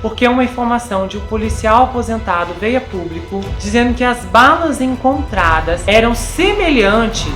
porque uma informação de um policial aposentado veio a público dizendo que as balas encontradas eram semelhantes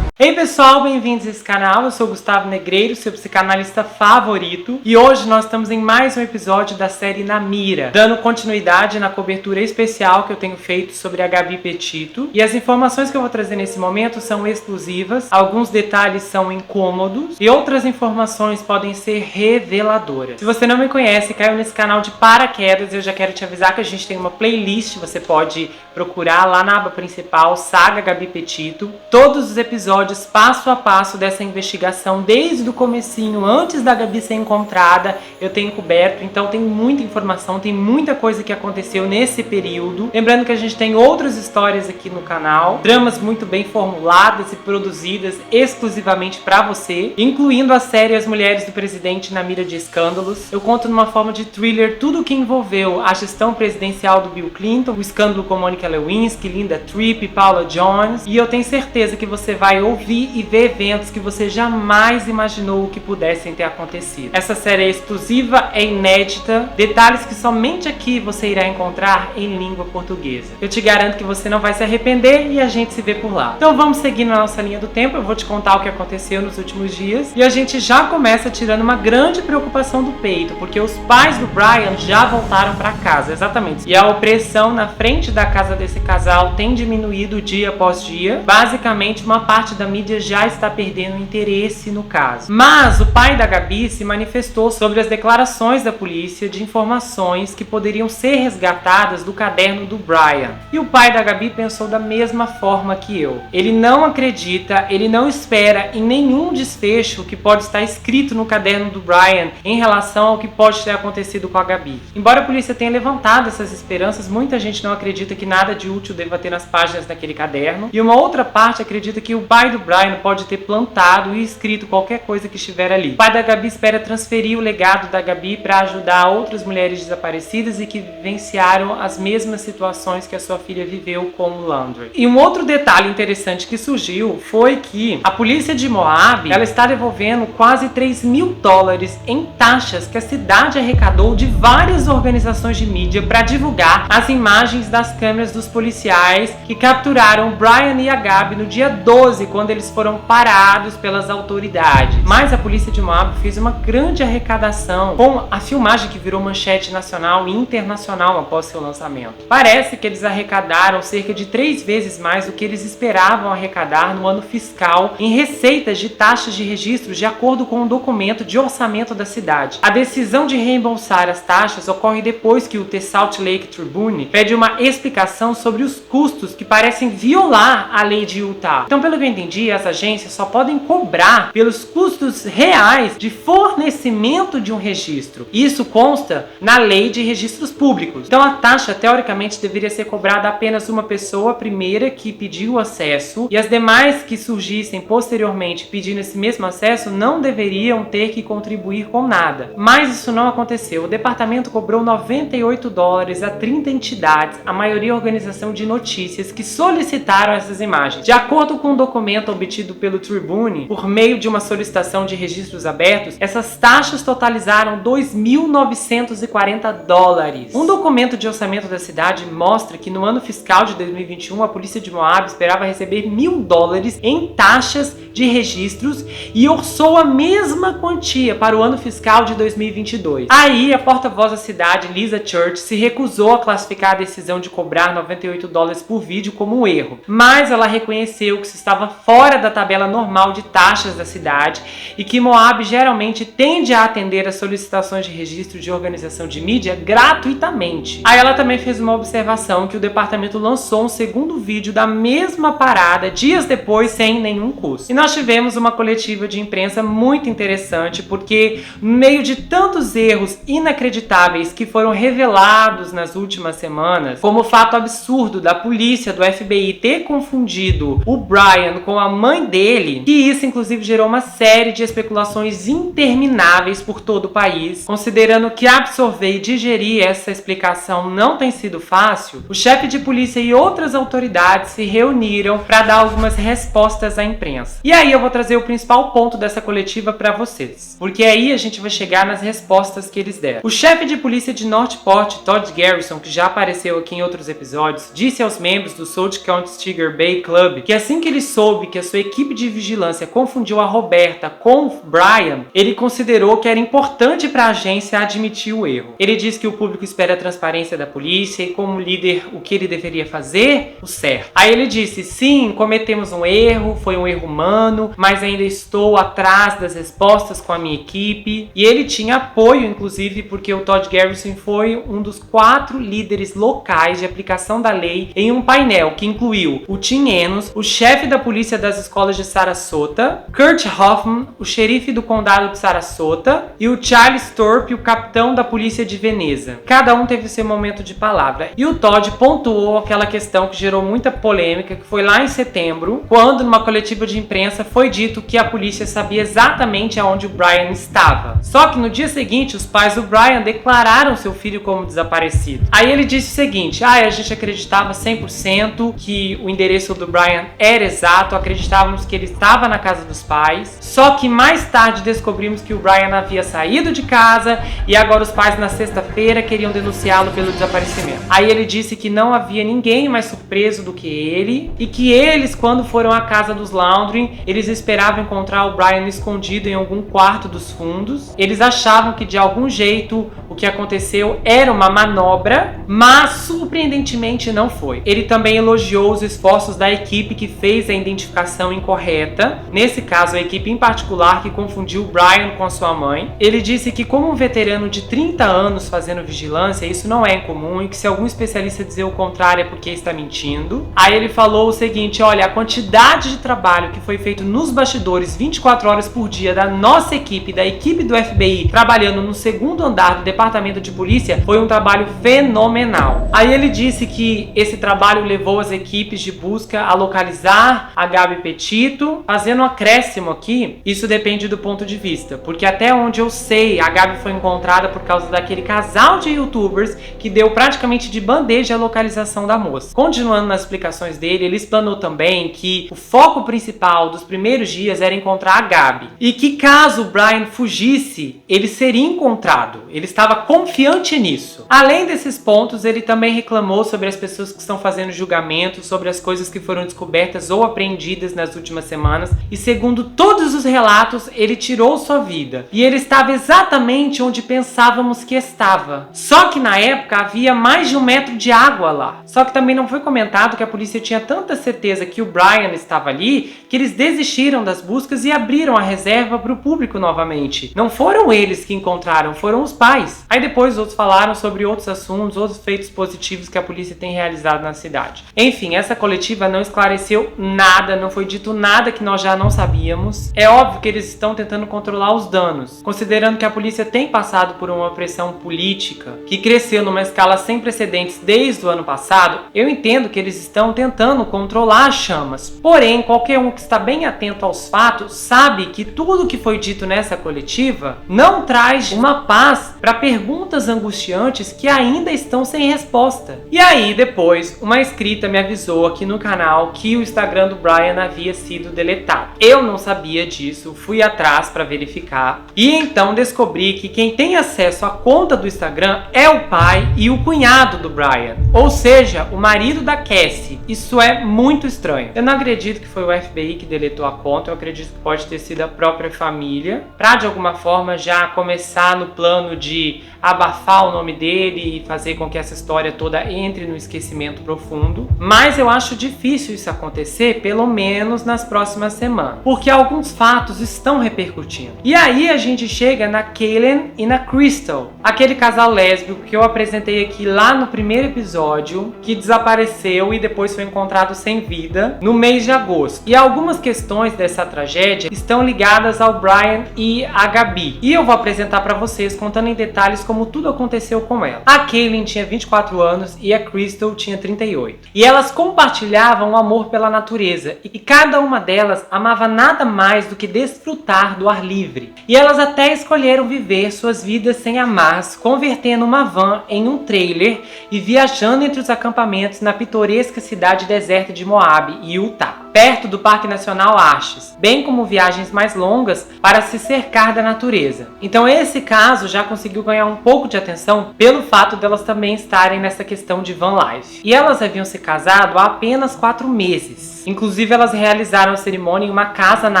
Ei pessoal, bem-vindos a esse canal, eu sou o Gustavo Negreiro, seu psicanalista favorito, e hoje nós estamos em mais um episódio da série Na Mira, dando continuidade na cobertura especial que eu tenho feito sobre a Gabi Petito, e as informações que eu vou trazer nesse momento são exclusivas, alguns detalhes são incômodos, e outras informações podem ser reveladoras. Se você não me conhece, caiu nesse canal de paraquedas, eu já quero te avisar que a gente tem uma playlist, você pode procurar lá na aba principal, Saga Gabi Petito, todos os episódios passo a passo dessa investigação, desde o comecinho, antes da Gabi ser encontrada, eu tenho coberto, então tem muita informação, tem muita coisa que aconteceu nesse período. Lembrando que a gente tem outras histórias aqui no canal, dramas muito bem formuladas e produzidas exclusivamente para você, incluindo a série As Mulheres do Presidente na Mira de Escândalos. Eu conto numa forma de thriller tudo o que envolveu a gestão presidencial do Bill Clinton, o escândalo com Monica Lewinsky, Linda Tripp, Paula Jones, e eu tenho certeza que você vai ouvir e ver eventos que você jamais imaginou que pudessem ter acontecido. Essa série é exclusiva, é inédita, detalhes que somente aqui você irá encontrar em língua portuguesa. Eu te garanto que você não vai se arrepender e a gente se vê por lá. Então vamos seguir na nossa linha do tempo, eu vou te contar o que aconteceu nos últimos dias e a gente já começa tirando uma grande preocupação do peito, porque os pais do Brian já voltaram para casa, exatamente. E a opressão na frente da casa desse casal tem diminuído dia após dia. Basicamente, uma parte da mídia já está perdendo interesse no caso. Mas o pai da Gabi se manifestou sobre as declarações da polícia de informações que poderiam ser resgatadas do caderno do Brian. E o pai da Gabi pensou da mesma forma que eu. Ele não acredita, ele não espera em nenhum desfecho que pode estar escrito no caderno do Brian em relação ao que pode ter acontecido com a Gabi. Embora a polícia tenha levantado essas esperanças, muita gente não acredita que nada de útil deva ter nas páginas daquele caderno. E uma outra parte acredita que o pai do Brian pode ter plantado e escrito qualquer coisa que estiver ali. O pai da Gabi espera transferir o legado da Gabi para ajudar outras mulheres desaparecidas e que vivenciaram as mesmas situações que a sua filha viveu com o Landry. E um outro detalhe interessante que surgiu foi que a polícia de Moab, ela está devolvendo quase $3.000 em taxas que a cidade arrecadou de várias organizações de mídia para divulgar as imagens das câmeras dos policiais que capturaram o Brian e a Gabi no dia 12, quando eles foram parados pelas autoridades. Mas a polícia de Moab fez uma grande arrecadação com a filmagem que virou manchete nacional e internacional após seu lançamento. Parece que eles arrecadaram cerca de 3 vezes mais do que eles esperavam arrecadar no ano fiscal em receitas de taxas de registro, de acordo com um documento de orçamento da cidade. A decisão de reembolsar as taxas ocorre depois que o The Salt Lake Tribune pede uma explicação sobre os custos que parecem violar a lei de Utah. Então, pelo que eu entendi, as agências só podem cobrar pelos custos reais de fornecimento de um registro. Isso consta na lei de registros públicos. Então a taxa, teoricamente, deveria ser cobrada a apenas uma pessoa, a primeira que pediu acesso, e as demais que surgissem posteriormente pedindo esse mesmo acesso não deveriam ter que contribuir com nada. Mas isso não aconteceu. O departamento cobrou $98 a 30 entidades, a maioria organização de notícias, que solicitaram essas imagens. De acordo com um documento obtido pelo Tribune, por meio de uma solicitação de registros abertos, essas taxas totalizaram $2.940. Um documento de orçamento da cidade mostra que no ano fiscal de 2021, a polícia de Moab esperava receber $1.000 em taxas de registros e orçou a mesma quantia para o ano fiscal de 2022. Aí, a porta-voz da cidade, Lisa Church, se recusou a classificar a decisão de cobrar $98 por vídeo como um erro, mas ela reconheceu que se estava fora da tabela normal de taxas da cidade e que Moab geralmente tende a atender às solicitações de registro de organização de mídia gratuitamente. Aí ela também fez uma observação que o departamento lançou um segundo vídeo da mesma parada dias depois sem nenhum custo. E nós tivemos uma coletiva de imprensa muito interessante, porque no meio de tantos erros inacreditáveis que foram revelados nas últimas semanas, como o fato absurdo da polícia do FBI ter confundido o Brian com a mãe dele, que isso inclusive gerou uma série de especulações intermináveis por todo o país. Considerando que absorver e digerir essa explicação não tem sido fácil, o chefe de polícia e outras autoridades se reuniram para dar algumas respostas à imprensa. E aí eu vou trazer o principal ponto dessa coletiva para vocês, porque aí a gente vai chegar nas respostas que eles deram. O chefe de polícia de Northport, Todd Garrison, que já apareceu aqui em outros episódios, disse aos membros do Salt County Sugar Bay Club que assim que ele soube que a sua equipe de vigilância confundiu a Roberta com o Brian, ele considerou que era importante para a agência admitir o erro. Ele disse que o público espera a transparência da polícia e, como líder, o que ele deveria fazer? O certo. Aí ele disse: sim, cometemos um erro, foi um erro humano, mas ainda estou atrás das respostas com a minha equipe. E ele tinha apoio, inclusive, porque o Todd Garrison foi um dos 4 líderes locais de aplicação da lei em um painel que incluiu o Tim Enos, o chefe da polícia das escolas de Sarasota, Kurt Hoffman, o xerife do condado de Sarasota, e o Charles Thorpe, o capitão da polícia de Veneza. Cada um teve seu momento de palavra. E o Todd pontuou aquela questão que gerou muita polêmica, que foi lá em setembro, quando numa coletiva de imprensa foi dito que a polícia sabia exatamente aonde o Brian estava. Só que no dia seguinte, os pais do Brian declararam seu filho como desaparecido. Aí ele disse o seguinte: a gente acreditava 100% que o endereço do Brian era exato, acreditávamos que ele estava na casa dos pais, só que mais tarde descobrimos que o Brian havia saído de casa e agora os pais na sexta-feira queriam denunciá-lo pelo desaparecimento. Aí ele disse que não havia ninguém mais surpreso do que ele e que eles, quando foram à casa dos Laundrie, eles esperavam encontrar o Brian escondido em algum quarto dos fundos. Eles achavam que de algum jeito o que aconteceu era uma manobra, mas surpreendentemente não foi. Ele também elogiou os esforços da equipe que fez a identificação incorreta, nesse caso a equipe em particular que confundiu o Brian com a sua mãe. Ele disse que, como um veterano de 30 anos fazendo vigilância, isso não é incomum e que se algum especialista dizer o contrário é porque está mentindo. Aí ele falou o seguinte: olha, a quantidade de trabalho que foi feito nos bastidores 24 horas por dia da nossa equipe, da equipe do FBI, trabalhando no segundo andar do departamento de polícia, foi um trabalho fenomenal. Aí ele disse que esse trabalho levou as equipes de busca a localizar a Gabi Petito. Fazendo um acréscimo aqui, isso depende do ponto de vista, porque até onde eu sei, a Gabi foi encontrada por causa daquele casal de youtubers que deu praticamente de bandeja a localização da moça. Continuando nas explicações dele, ele explanou também que o foco principal dos primeiros dias era encontrar a Gabi e que caso o Brian fugisse, ele seria encontrado. Ele estava confiante nisso. Além desses pontos, ele também reclamou sobre as pessoas que estão fazendo julgamento, sobre as coisas que foram descobertas ou apreendidas nas últimas semanas, e segundo todos os relatos, ele tirou sua vida. E ele estava exatamente onde pensávamos que estava. Só que na época havia mais de 1 metro de água lá. Só que também não foi comentado que a polícia tinha tanta certeza que o Brian estava ali, que eles desistiram das buscas e abriram a reserva para o público novamente. Não foram eles que encontraram, foram os pais. Aí depois outros falaram sobre outros assuntos, outros feitos positivos que a polícia tem realizado na cidade. Enfim, essa coletiva não esclareceu nada, não foi dito nada que nós já não sabíamos. É óbvio que eles estão tentando controlar os danos, considerando que a polícia tem passado por uma pressão política que cresceu numa escala sem precedentes desde o ano passado. Eu entendo que eles estão tentando controlar as chamas. Porém, qualquer um que está bem atento aos fatos sabe que tudo que foi dito nessa coletiva não traz uma paz para perguntas angustiantes que ainda estão sem resposta. E aí, depois, uma inscrita me avisou aqui no canal que o Instagram do Brian havia sido deletado. Eu não sabia disso, fui atrás para verificar e então descobri que quem tem acesso à conta do Instagram é o pai e o cunhado do Brian, ou seja, o marido da Cassie. Isso é muito estranho. Eu não acredito que foi o FBI que deletou a conta, eu acredito que pode ter sido a própria família, para de alguma forma já começar no plano de abafar o nome dele e fazer com que essa história toda entre no esquecimento profundo. Mas eu acho difícil isso acontecer, pelo menos nas próximas semanas, porque alguns fatos estão repercutindo. E aí a gente chega na Kaylen e na Crystal, aquele casal lésbico que eu apresentei aqui lá no primeiro episódio, que desapareceu e depois foi encontrado sem vida no mês de agosto. E algumas questões dessa tragédia estão ligadas ao Brian e a Gabi, e eu vou apresentar para vocês contando em detalhes como tudo aconteceu com ela. A Kaylen tinha 24 anos e a Crystal tinha 38. E elas compartilhavam o amor pela natureza. E e cada uma delas amava nada mais do que desfrutar do ar livre. E elas até escolheram viver suas vidas sem amarras, convertendo uma van em um trailer e viajando entre os acampamentos na pitoresca cidade deserta de Moab, Utah, perto do Parque Nacional Arches, bem como viagens mais longas para se cercar da natureza. Então esse caso já conseguiu ganhar um pouco de atenção pelo fato delas também estarem nessa questão de van life. E elas haviam se casado há apenas 4 meses. Inclusive elas realizaram a cerimônia em uma casa na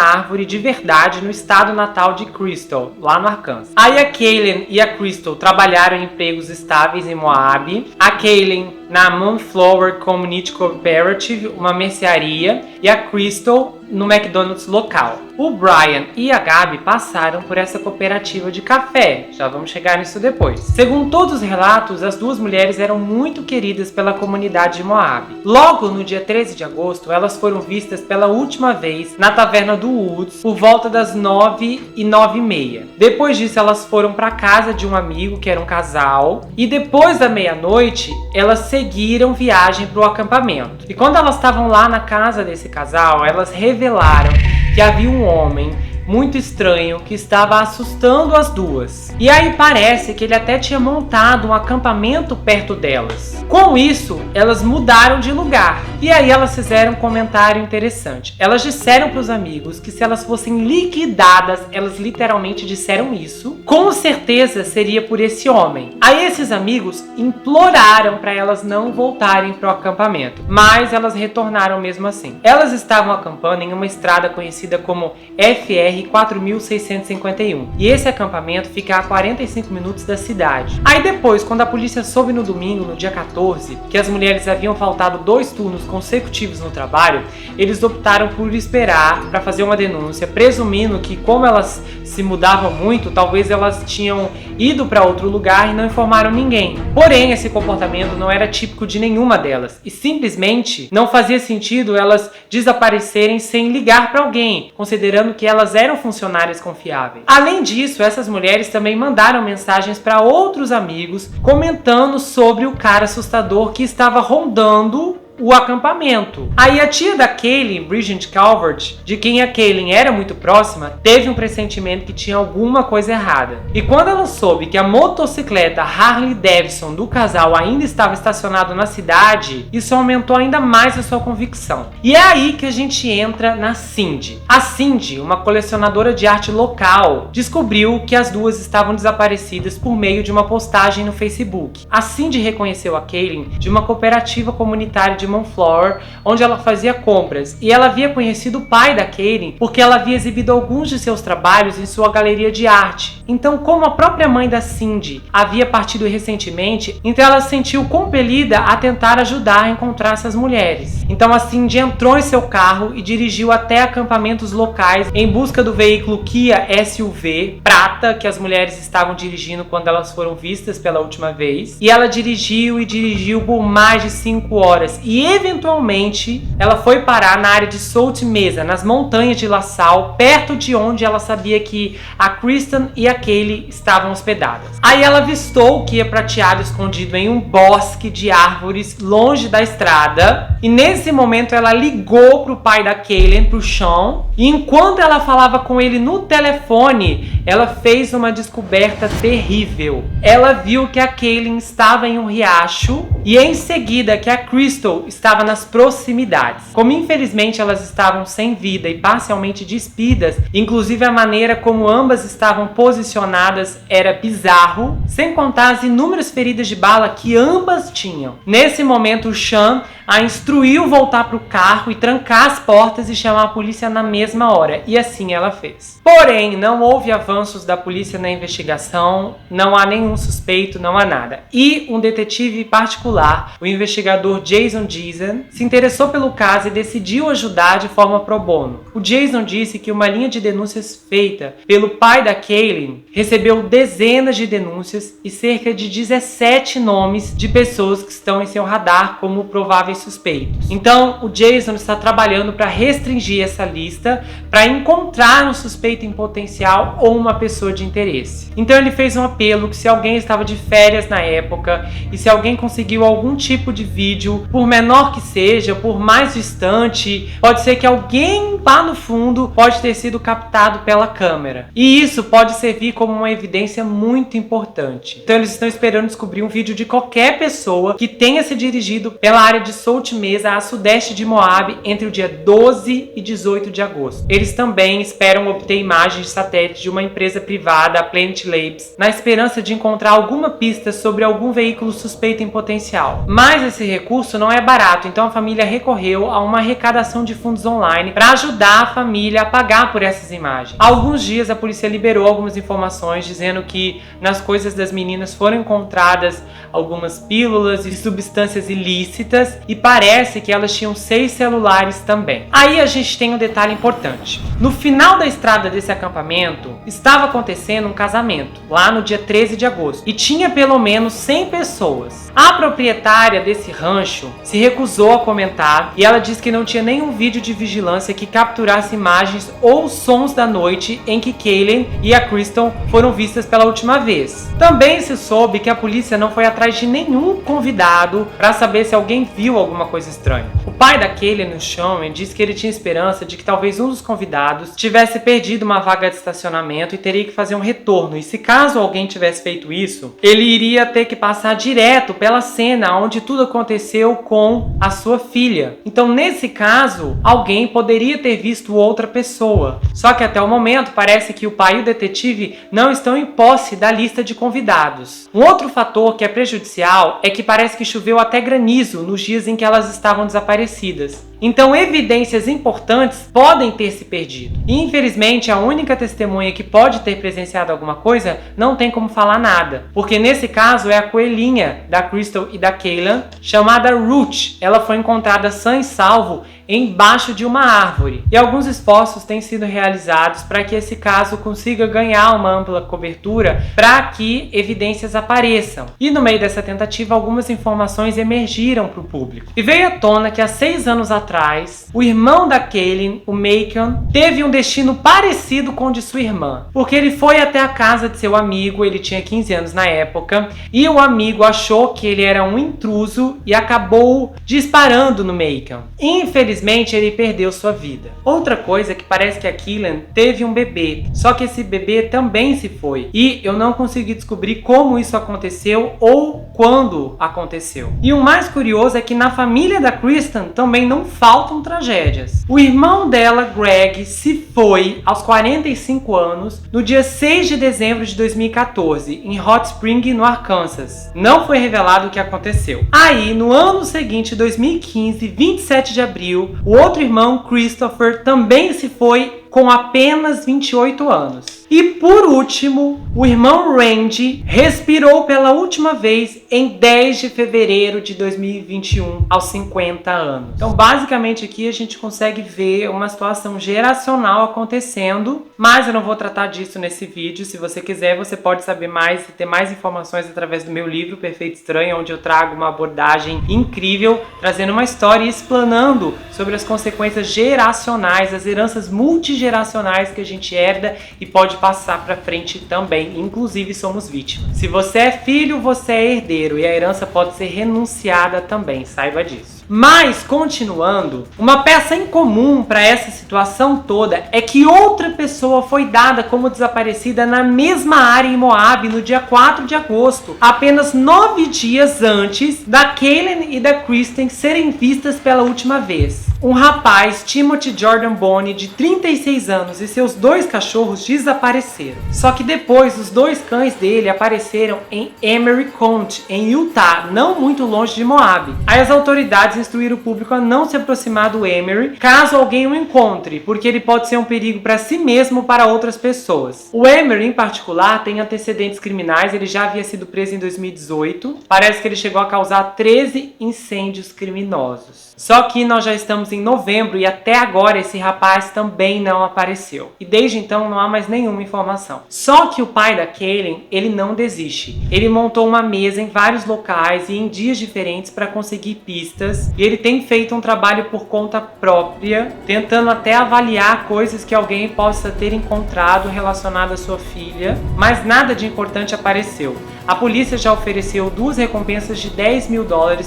árvore de verdade no estado natal de Crystal, lá no Arkansas. Aí a Kaylin e a Crystal trabalharam em empregos estáveis em Moab. A Kaylin na Moonflower Community Cooperative, uma mercearia, e a Crystal no McDonald's local. O Brian e a Gabi passaram por essa cooperativa de café, já vamos chegar nisso depois. Segundo todos os relatos, as duas mulheres eram muito queridas pela comunidade de Moab. Logo no dia 13 de agosto, elas foram vistas pela última vez na taverna do Woods por volta das 9 e 9h30. Depois disso, elas foram para casa de um amigo que era um casal, e depois da meia-noite, elas seguiram viagem para o acampamento. E quando elas estavam lá na casa desse casal, elas revelaram que havia um homem muito estranho que estava assustando as duas. E aí parece que ele até tinha montado um acampamento perto delas. Com isso, elas mudaram de lugar. E aí elas fizeram um comentário interessante. Elas disseram para os amigos que se elas fossem liquidadas, elas literalmente disseram isso, com certeza seria por esse homem. Aí esses amigos imploraram para elas não voltarem para o acampamento, mas elas retornaram mesmo assim. Elas estavam acampando em uma estrada conhecida como FR 4651. E esse acampamento fica a 45 minutos da cidade. Aí depois, quando a polícia soube no domingo, no dia 14, que as mulheres haviam faltado 2 turnos consecutivos no trabalho, eles optaram por esperar para fazer uma denúncia, presumindo que, como elas se mudavam muito, talvez elas tinham ido para outro lugar e não informaram ninguém. Porém, esse comportamento não era típico de nenhuma delas e simplesmente não fazia sentido elas desaparecerem sem ligar para alguém, considerando que elas eram funcionárias confiáveis. Além disso, essas mulheres também mandaram mensagens para outros amigos comentando sobre o cara assustador que estava rondando o acampamento. Aí a tia da Kaylin, Bridget Calvert, de quem a Kaylin era muito próxima, teve um pressentimento que tinha alguma coisa errada. E quando ela soube que a motocicleta Harley Davidson do casal ainda estava estacionada na cidade, isso aumentou ainda mais a sua convicção. E é aí que a gente entra na Cindy. A Cindy, uma colecionadora de arte local, descobriu que as duas estavam desaparecidas por meio de uma postagem no Facebook. A Cindy reconheceu a Kaylin de uma cooperativa comunitária de Moonflower, onde ela fazia compras, e ela havia conhecido o pai da Kaylin porque ela havia exibido alguns de seus trabalhos em sua galeria de arte. Então, como a própria mãe da Cindy havia partido recentemente, então ela se sentiu compelida a tentar ajudar a encontrar essas mulheres. Então a Cindy entrou em seu carro e dirigiu até acampamentos locais em busca do veículo Kia SUV prata que as mulheres estavam dirigindo quando elas foram vistas pela última vez. E ela dirigiu por mais de 5 horas e eventualmente ela foi parar na área de Salt Mesa, nas montanhas de La Salle, perto de onde ela sabia que a Kristen e a Kaylee estavam hospedadas. Aí ela avistou o Kia prateado escondido em um bosque de árvores longe da estrada, e nesse momento ela ligou pro pai da Kaylin, pro Sean, e enquanto ela falava com ele no telefone, ela fez uma descoberta terrível. Ela viu que a Kaylin estava em um riacho e em seguida que a Crystal estava nas proximidades. Como infelizmente elas estavam sem vida e parcialmente despidas, inclusive a maneira como ambas estavam posicionadas era bizarro, sem contar as inúmeras feridas de bala que ambas tinham. Nesse momento o Sean a instruiu voltar para o carro e trancar as portas e chamar a polícia na mesma hora, e assim ela fez. Porém, não houve avanços da polícia na investigação, não há nenhum suspeito, não há nada. E um detetive particular, o investigador Jason Deason, se interessou pelo caso e decidiu ajudar de forma pro bono. O Jason disse que uma linha de denúncias feita pelo pai da Kaylin recebeu dezenas de denúncias e cerca de 17 nomes de pessoas que estão em seu radar como prováveis suspeitos. Então, o Jason está trabalhando para restringir essa lista, para encontrar um suspeito em potencial ou uma pessoa de interesse. Então, ele fez um apelo que se alguém estava de férias na época e se alguém conseguiu algum tipo de vídeo, por menor que seja, por mais distante, pode ser que alguém lá no fundo pode ter sido captado pela câmera. E isso pode servir como uma evidência muito importante. Então, eles estão esperando descobrir um vídeo de qualquer pessoa que tenha se dirigido pela área de Salt Mesa, a sudeste de Moab, entre o dia 12 e 18 de agosto. Eles também esperam obter imagens de satélite de uma empresa privada, a Planet Labs, na esperança de encontrar alguma pista sobre algum veículo suspeito em potencial. Mas esse recurso não é barato, então a família recorreu a uma arrecadação de fundos online para ajudar a família a pagar por essas imagens. Há alguns dias a polícia liberou algumas informações dizendo que nas coisas das meninas foram encontradas algumas pílulas e substâncias ilícitas e parece que elas tinham 6 celulares também. Aí a gente tem um detalhe importante. No final da estrada desse acampamento estava acontecendo um casamento, lá no dia 13 de agosto, e tinha pelo menos 100 pessoas. A proprietária desse rancho se recusou a comentar e ela disse que não tinha nenhum vídeo de vigilância que capturasse imagens ou sons da noite em que Kaylen e a Kristen foram vistas pela última vez. Também se soube que a polícia não foi atrás de nenhum convidado para saber se alguém viu alguma coisa estranha. O pai da Kaylen, no Shawn, disse que ele tinha esperança de que talvez um dos convidados tivesse perdido uma vaga de estacionamento e teria que fazer um retorno. E se caso alguém tivesse feito isso, ele iria ter que passar direto pela cena onde tudo aconteceu com a sua filha. Então, nesse caso, alguém poderia ter visto outra pessoa. Só que até o momento parece que o pai e o detetive não estão em posse da lista de convidados. Um outro fator que é prejudicial é que parece que choveu até granizo nos dias em que elas estavam desaparecidas. Então, evidências importantes podem ter se perdido. E, infelizmente, a única testemunha que pode ter presenciado alguma coisa não tem como falar nada. Porque, nesse caso, é a coelhinha da Kristen e da Kaylen, chamada Ruth. Ela foi encontrada sã e salvo embaixo de uma árvore. E alguns esforços têm sido realizados para que esse caso consiga ganhar uma ampla cobertura para que evidências apareçam. E no meio dessa tentativa, algumas informações emergiram para o público. E veio à tona que há 6 anos atrás, o irmão da Kaylen, o Macon, teve um destino parecido com o de sua irmã. Porque ele foi até a casa de seu amigo, ele tinha 15 anos na época, e o amigo achou que ele era um intruso e acabou disparando no Macon. Infelizmente, ele perdeu sua vida. Outra coisa é que parece que a Kaylen teve um bebê, só que esse bebê também se foi. E eu não consegui descobrir como isso aconteceu ou quando aconteceu. E o mais curioso é que na família da Kristen também não faltam tragédias. O irmão dela, Greg, se foi aos 45 anos no dia 6 de dezembro de 2014, em Hot Spring, no Arkansas. Não foi revelado o que aconteceu. Aí, no ano seguinte, 2015, 27 de abril, o outro irmão, Christopher, também se foi com apenas 28 anos. E por último, o irmão Randy respirou pela última vez em 10 de fevereiro de 2021, aos 50 anos. Então, basicamente aqui a gente consegue ver uma situação geracional acontecendo, mas eu não vou tratar disso nesse vídeo. Se você quiser, você pode saber mais e ter mais informações através do meu livro Perfeito Estranho, onde eu trago uma abordagem incrível, trazendo uma história e explanando sobre as consequências geracionais, as heranças multigeracionais que a gente herda e pode passar para frente também, inclusive somos vítimas. Se você é filho, você é herdeiro e a herança pode ser renunciada também, saiba disso. Mas, continuando, uma peça em comum para essa situação toda é que outra pessoa foi dada como desaparecida na mesma área em Moab no dia 4 de agosto, apenas 9 dias antes da Kaylen e da Kristen serem vistas pela última vez. Um rapaz, Timothy Jordan Bonney, de 36 anos, e seus 2 cachorros desapareceram. Só que depois, os 2 cães dele apareceram em Emery County, em Utah, não muito longe de Moab. Aí as autoridades instruíram o público a não se aproximar do Emery, caso alguém o encontre, porque ele pode ser um perigo para si mesmo ou para outras pessoas. O Emery, em particular, tem antecedentes criminais, ele já havia sido preso em 2018. Parece que ele chegou a causar 13 incêndios criminosos. Só que nós já estamos estamos em novembro e até agora esse rapaz também não apareceu. E desde então não há mais nenhuma informação. Só que o pai da Kaylin, ele não desiste. Ele montou uma mesa em vários locais e em dias diferentes para conseguir pistas. E ele tem feito um trabalho por conta própria, tentando até avaliar coisas que alguém possa ter encontrado relacionadas à sua filha, mas nada de importante apareceu. A polícia já ofereceu 2 recompensas de $10 mil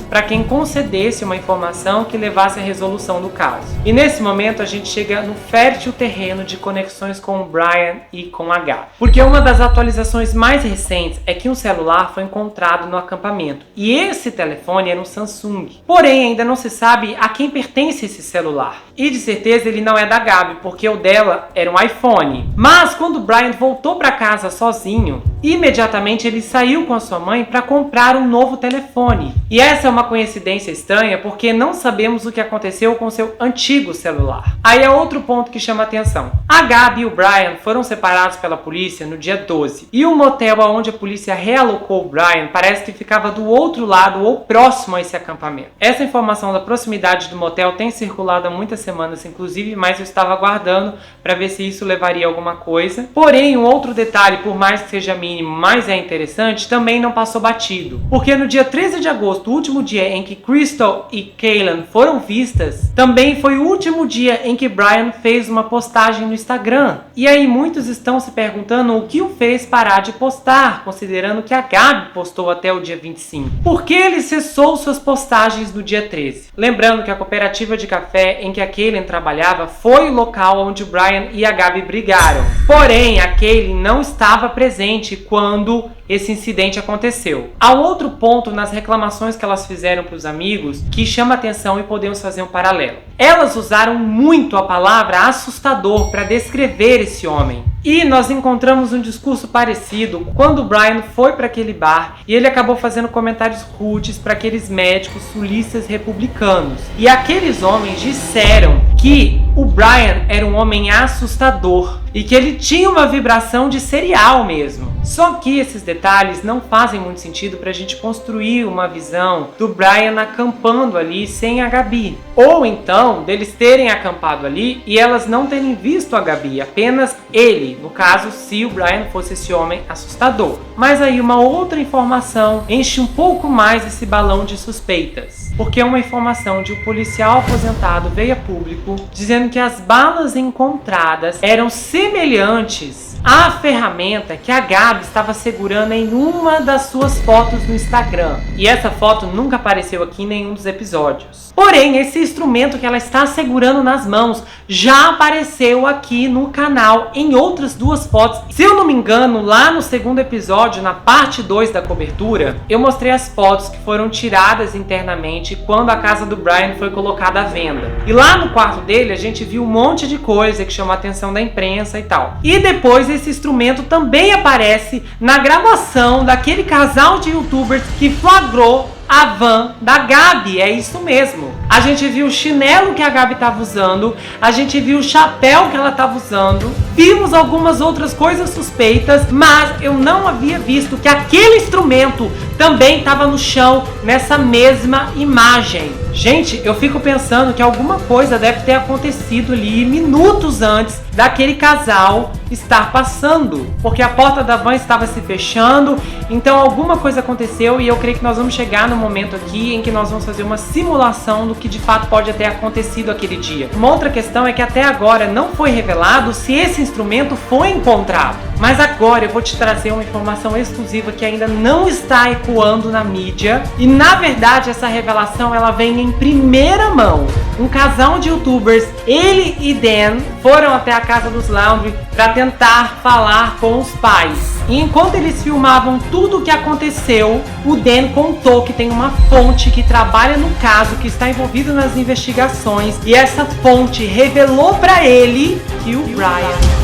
para quem concedesse uma informação que levasse à resolução do caso. E nesse momento a gente chega no fértil terreno de conexões com o Brian e com a Gabi. Porque uma das atualizações mais recentes é que um celular foi encontrado no acampamento. E esse telefone era um Samsung. Porém, ainda não se sabe a quem pertence esse celular. E de certeza ele não é da Gabi, porque o dela era um iPhone. Mas quando o Brian voltou para casa sozinho, imediatamente ele saiu com a sua mãe para comprar um novo telefone. E essa é uma coincidência estranha porque não sabemos o que aconteceu com seu antigo celular. Aí é outro ponto que chama atenção. A Gabi e o Brian foram separados pela polícia no dia 12. E o motel onde a polícia realocou o Brian parece que ficava do outro lado ou próximo a esse acampamento. Essa informação da proximidade do motel tem circulado há muitas semanas, inclusive, mas eu estava aguardando para ver se isso levaria a alguma coisa. Porém, um outro detalhe, por mais que seja mínimo, mas é interessante, também não passou batido. Porque no dia 13 de agosto, o último dia em que Crystal e Kaylin foram vistas, também foi o último dia em que Brian fez uma postagem no Instagram. E aí muitos estão se perguntando o que o fez parar de postar, considerando que a Gabi postou até o dia 25. Por que ele cessou suas postagens no dia 13? Lembrando que a cooperativa de café em que a Kaylin trabalhava foi o local onde o Brian e a Gabi brigaram. Porém, a Kaylin não estava presente quando esse incidente aconteceu. Há um outro ponto nas reclamações que elas fizeram para os amigos que chama atenção e podemos fazer um paralelo. Elas usaram muito a palavra assustador para descrever esse homem. E nós encontramos um discurso parecido quando o Brian foi para aquele bar e ele acabou fazendo comentários rudes para aqueles médicos sulistas republicanos. E aqueles homens disseram que o Brian era um homem assustador e que ele tinha uma vibração de serial mesmo. Só que esses detalhes não fazem muito sentido para a gente construir uma visão do Brian acampando ali sem a Gabi. Ou então, deles terem acampado ali e elas não terem visto a Gabi, apenas ele. No caso, se o Brian fosse esse homem assustador. Mas aí uma outra informação enche um pouco mais esse balão de suspeitas. Porque uma informação de um policial aposentado veio a público dizendo que as balas encontradas eram semelhantes à ferramenta que a Gabi estava segurando em uma das suas fotos no Instagram. E essa foto nunca apareceu aqui em nenhum dos episódios. Porém, esse instrumento que ela está segurando nas mãos já apareceu aqui no canal em outras 2 fotos. Se eu não me engano, lá no segundo episódio, na parte 2 da cobertura, eu mostrei as fotos que foram tiradas internamente quando a casa do Brian foi colocada à venda. E lá no quarto dele a gente viu um monte de coisa que chamou a atenção da imprensa e tal. E depois esse instrumento também aparece na gravação daquele casal de youtubers que flagrou a van da Gabi. É isso mesmo. A gente viu o chinelo que a Gabi estava usando, a gente viu o chapéu que ela estava usando, vimos algumas outras coisas suspeitas, mas eu não havia visto que aquele instrumento também estava no chão nessa mesma imagem. Gente, eu fico pensando que alguma coisa deve ter acontecido ali minutos antes daquele casal estar passando, porque a porta da van estava se fechando, então alguma coisa aconteceu e eu creio que nós vamos chegar no momento aqui em que nós vamos fazer uma simulação do que de fato pode ter acontecido aquele dia. Uma outra questão é que até agora não foi revelado se esse instrumento foi encontrado, mas agora eu vou te trazer uma informação exclusiva que ainda não está ecoando na mídia e na verdade essa revelação ela vem em primeira mão. Um casal de youtubers, ele e Dan, foram até a casa dos Laundrie para tentar falar com os pais. E enquanto eles filmavam tudo o que aconteceu, o Dan contou que tem uma fonte que trabalha no caso, que está envolvido nas investigações, e essa fonte revelou para ele que o Brian